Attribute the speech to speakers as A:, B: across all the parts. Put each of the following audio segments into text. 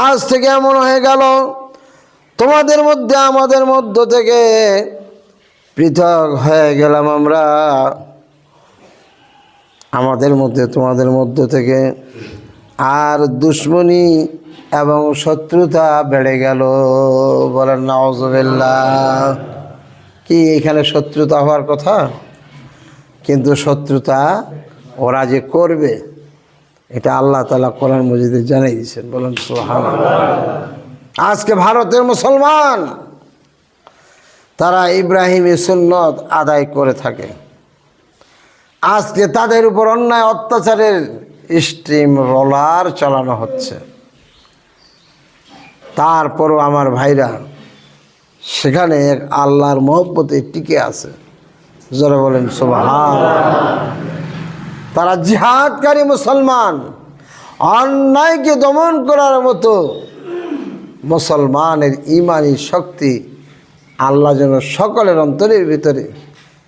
A: আজ থেকে এমন হয়ে গেল, তোমাদের মধ্যে আমাদের মধ্য থেকে পৃথক হয়ে গেলাম আমরা, আমাদের মধ্যে তোমাদের মধ্য থেকে, আর দুশ্মনী এবং শত্রুতা বেড়ে গেল। বলেন নাউজুবিল্লাহ। কি এখানে শত্রুতা হওয়ার কথা, কিন্তু শত্রুতা ওরা যে করবে এটা আল্লাহ তাআলা কোরআন মাজিদে জানিয়ে দিয়েছেন। বলেন সুবহানাল্লাহ। আজকে ভারতের মুসলমান তারা ইব্রাহিমী সুন্নত আদায় করে থাকে। আজকে তাদের উপর অন্যায় অত্যাচারের স্টিম রোলার চালানো হচ্ছে। তারপরও আমার ভাইরা সেখানে এক আল্লাহর মহব্বতে টিকে আছে। যারা বলেন সুবহানাল্লাহ। তারা জিহাদকারী মুসলমান, অন্যায়কে দমন করার মতো মুসলমানের ইমানি শক্তি আল্লাহ যেন সকলের অন্তরের ভিতরে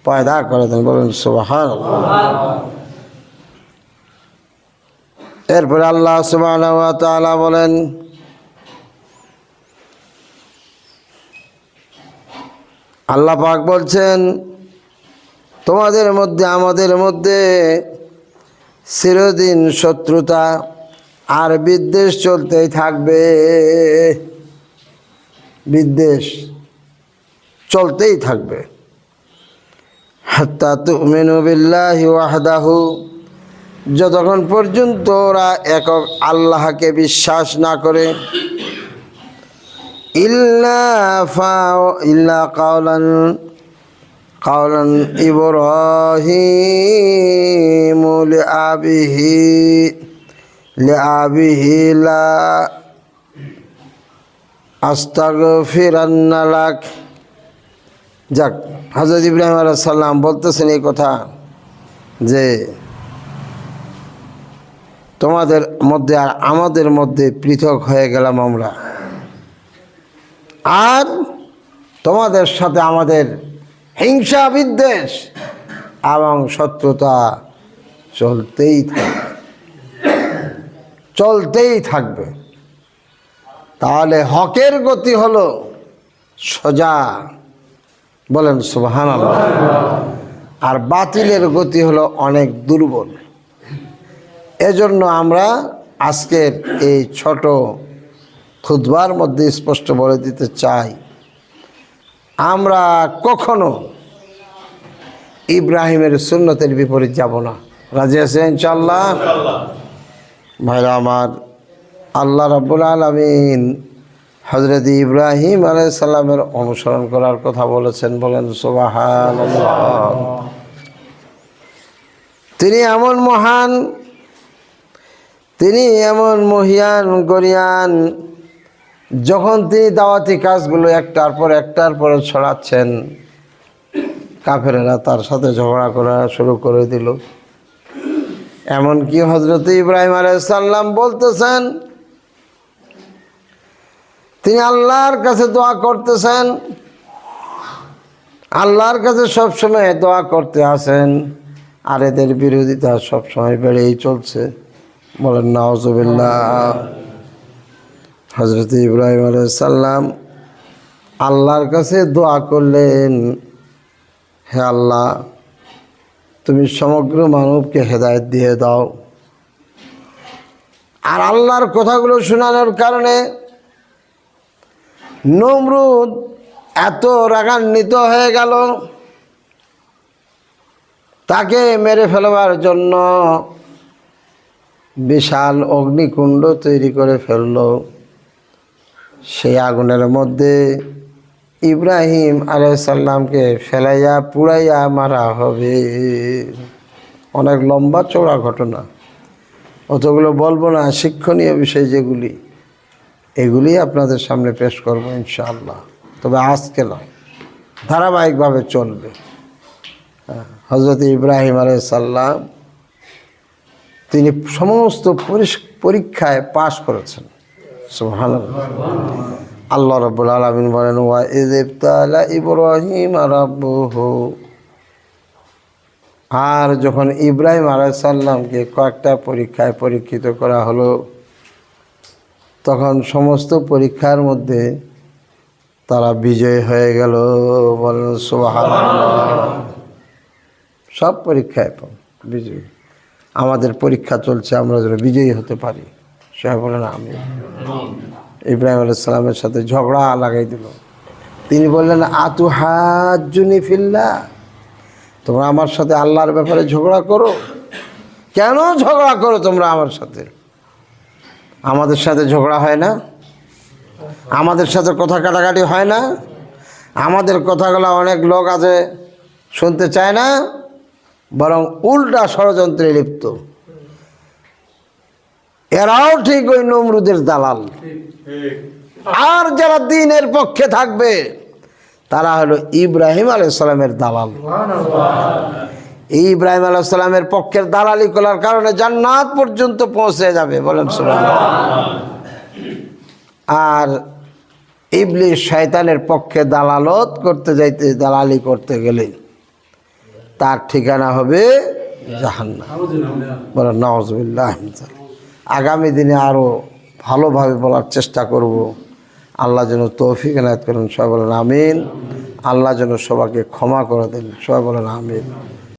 A: পয়দা করে দেন। বলেন সুবহানাল্লাহ। এরপরে আল্লাহ সুবহানাহু ওয়া তাআলা বলেন, আল্লাহ পাক বলছেন, তোমাদের মধ্যে আমাদের মধ্যে চিরদিন শত্রুতা আর বিদ্বেষ চলতেই থাকবে। বিদ্বেষ চলতেই থাকবে। হাত্তা তুমিনু বিল্লাহি ওয়াহদাহু, যতক্ষণ পর্যন্ত ওরা একক আল্লাহকে বিশ্বাস না করে। ইল্লা কাওলান ইব্রাহিমু লিআবিহি লা আস্তাগফিরান্না লাক। যাক, হযরত ইব্রাহিম আলাইহিস সালাম বলতেছেন এই কথা যে তোমাদের মধ্যে আর আমাদের মধ্যে পৃথক হয়ে গেলাম আমরা, আর তোমাদের সাথে আমাদের হিংসা বিদ্বেষ এবং শত্রুতা চলতেই থাকবে। তাহলে হকের গতি হলো সোজা। বলেন সুবহানাল্লাহ। আর বাতিলের গতি হলো অনেক দুর্বল। এজন্য আমরা আজকের এই ছোট খুতবার মধ্যে স্পষ্ট বলে দিতে চাই, আমরা কখনো ইব্রাহিমের সুন্নতের বিপরীত যাব না। রাজি আছেন ইনশাআল্লাহ? ভাইরা আমার, আল্লাহ রাব্বুল আলামিন হযরত ইব্রাহিম আলাইহিস সালামের অনুসরণ করার কথা বলেছেন। বলেন সুবহানাল্লাহ। তিনি এমন মহান, তিনি এমন মহিয়ান গরিয়ান, যখন তিনি দাওয়াতি কাজগুলো একটার পর ছড়াচ্ছেন, কাফেরেরা তার সাথে ঝগড়া করা শুরু করে দিল। এমনকি হযরত ইব্রাহিম আলাইহিস সালাম বলতেছেন, তিনি আল্লাহর কাছে দোয়া করতেছেন, আল্লাহর কাছে সবসময় দোয়া করতে আসেন, আর এদের বিরোধিতা সবসময় বেড়েই চলছে। বলেন নাউজুবিল্লাহ। হযরত ইব্রাহিম আলাইহিস সালাম আল্লাহর কাছে দোয়া করলেন, হে আল্লাহ, তুমি সমগ্র মানবকে হেদায়েত দিয়ে দাও। আর আল্লাহর কথাগুলো শোনানোর কারণে নমরুদ এত রাগান্বিত হয়ে গেল, তাকে মেরে ফেলবার জন্য বিশাল অগ্নিকুণ্ড তৈরি করে ফেলল। সেই আগুনের মধ্যে ইব্রাহিম আলাইহিস সালামকে ফেলাইয়া পুড়াইয়া মারা হবে। অনেক লম্বা চওড়া ঘটনা, অতগুলো বলবো না। শিক্ষণীয় বিষয় যেগুলি, এগুলি আপনাদের সামনে পেশ করব ইনশাআল্লাহ। তবে আজকে নয়, ধারাবাহিকভাবে চলবে। হযরত ইব্রাহিম আলাইহিস সালাম তিনি সমস্ত পরীক্ষায় পাশ করেছেন। সুবহানাল্লাহ। আল্লাহ রাব্বুল আলামিন বলেন, ওয়া ইয ইবতালা ইব্রাহিম রাব্বুহু, আর যখন ইব্রাহিম আলাইহিস সালামকে কয়েকটা পরীক্ষায় পরীক্ষিত করা হলো, তখন সমস্ত পরীক্ষার মধ্যে তারা বিজয় হয়ে গেল। বলেন সুবহানাল্লাহ। সব পরীক্ষায় বিজয়ী। আমাদের পরীক্ষা চলছে, আমরা যেন বিজয়ী হতে পারি। সবাই বলেন আমি। ইব্রাহিম আলাইহিস সালামের সাথে ঝগড়া লাগাই দিল। তিনি বললেন আতুহাজ্জুনি ফিল্লাহ, তোমরা আমার সাথে আল্লাহর ব্যাপারে ঝগড়া করো? কেন ঝগড়া করো তোমরা আমার সাথে? আমাদের সাথে ঝগড়া হয় না? আমাদের সাথে কথা কাটাকাটি হয় না? আমাদের কথাগুলো অনেক লোক আছে শুনতে চায় না, বরং উল্টা ষড়যন্ত্রে লিপ্ত। এরাও ঠিক ওই নমরুদের দালাল। আর যারা দ্বীনের পক্ষে থাকবে তারা হলো ইব্রাহিম আলাইহিস সালামের দালাল। ইব্রাহিম আলাইহিস সালামের পক্ষের দালালি করার কারণে জান্নাত পর্যন্ত পৌঁছে যাবে। বলেন সুবহানাল্লাহ। আর ইবলিস শয়তানের পক্ষে দালালত করতে যাইতে, দালালি করতে গেলে তার ঠিকানা হবে জাহান্নাম। বলেন নাউযুবিল্লাহ। আগামী দিনে আরও ভালোভাবে বলার চেষ্টা করব। আল্লাহ যেন তৌফিক এনায়েত করেন। সবাই বলেন আমিন। আল্লাহ যেন সবাইকে ক্ষমা করে দেন। সবাই বলেন আমিন।